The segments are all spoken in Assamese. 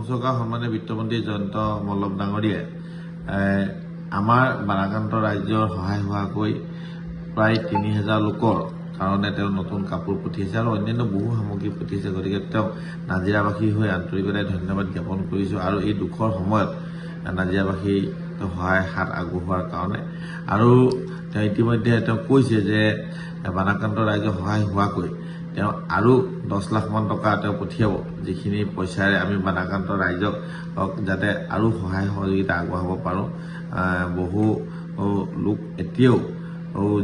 চৰকাৰ সন্মানীয় বিত্তমন্ত্ৰী জয়ন্ত মল্লক ডাঙৰীয়াই আমাৰ বাৰাকান্ত ৰাজ্যৰ সহায় হোৱাকৈ প্ৰায় ৩,০০০ লোকৰ কাৰণে তেওঁ নতুন কাপোৰ পঠিয়াইছে আৰু অন্যান্য বহু সামগ্ৰী পঠিয়াইছে। গতিকে তেওঁ নাজিৰাবাসী হৈ আন্তৰিকতাৰে ধন্যবাদ জ্ঞাপন কৰিছোঁ আৰু এই দুখৰ সময়ত নাজিৰাবাসী সহায় হাত আগবঢ়োৱাৰ কাৰণে। আৰু তেওঁ ইতিমধ্যে তেওঁ কৈছে যে বাৰাকান্ত ৰাইজৰ সহায় হোৱাকৈ তেওঁ আৰু 10 লাখ মান টকা তেওঁ পঠিয়াব, যিখিনি পইচাৰে আমি বাৰাকান্ত ৰাইজক যাতে আৰু সহায় সহযোগিতা আগবঢ়াব পাৰোঁ। বহু লোক এতিয়াও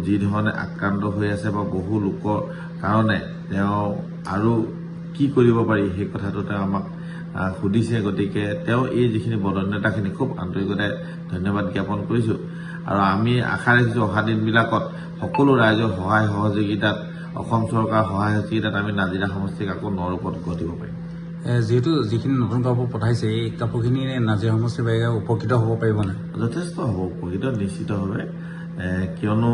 যি ধৰণে আক্ৰান্ত হৈ আছে বা বহু লোকৰ কাৰণে তেওঁ আৰু কি কৰিব পাৰি সেই কথাটো তেওঁ আমাক সুধিছে। গতিকে তেওঁ এই যিখিনি বদন্যতাখিনি খুব আন্তৰিকতাৰে ধন্যবাদ জ্ঞাপন কৰিছোঁ আৰু আমি আশা ৰাখিছোঁ অহা দিনবিলাকত সকলো ৰাইজৰ সহায় সহযোগিতাত অসম চৰকাৰৰ সহায় সহযোগিতাত আমি নাজিৰা সমষ্টিক আকৌ নৰূপত গঢ়িব পাৰিম। যিহেতু যিখিনি নতুন কাপোৰ পঠাইছে এই কাপোৰখিনি নাজিৰা সমষ্টিৰ বাহিৰে উপকৃত হ'ব পাৰিবনে? যথেষ্ট হ'ব, উপকৃত নিশ্চিতভাৱে। কিয়নো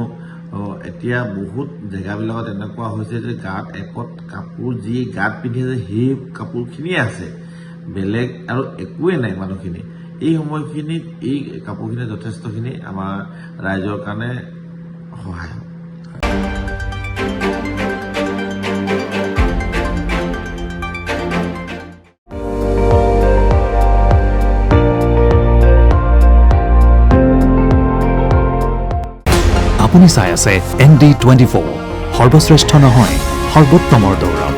এতিয়া বহুত জেগাবিলাকত এনেকুৱা হৈছে যে গাত একত কাপোৰ যি গাত পিন্ধি আছে সেই কাপোৰখিনিয়ে আছে, বেলেগ আৰু একোৱেই নাই মানুহখিনি। এই সময়খিনিত এই কাপোৰখিনি যথেষ্টখিনি আমাৰ ৰাইজৰ কাৰণে সহায় হ'ব। আপুনি চাই আছে ND24, সৰ্বশ্ৰেষ্ঠ নহয় সৰ্বোত্তমৰ দৌৰ।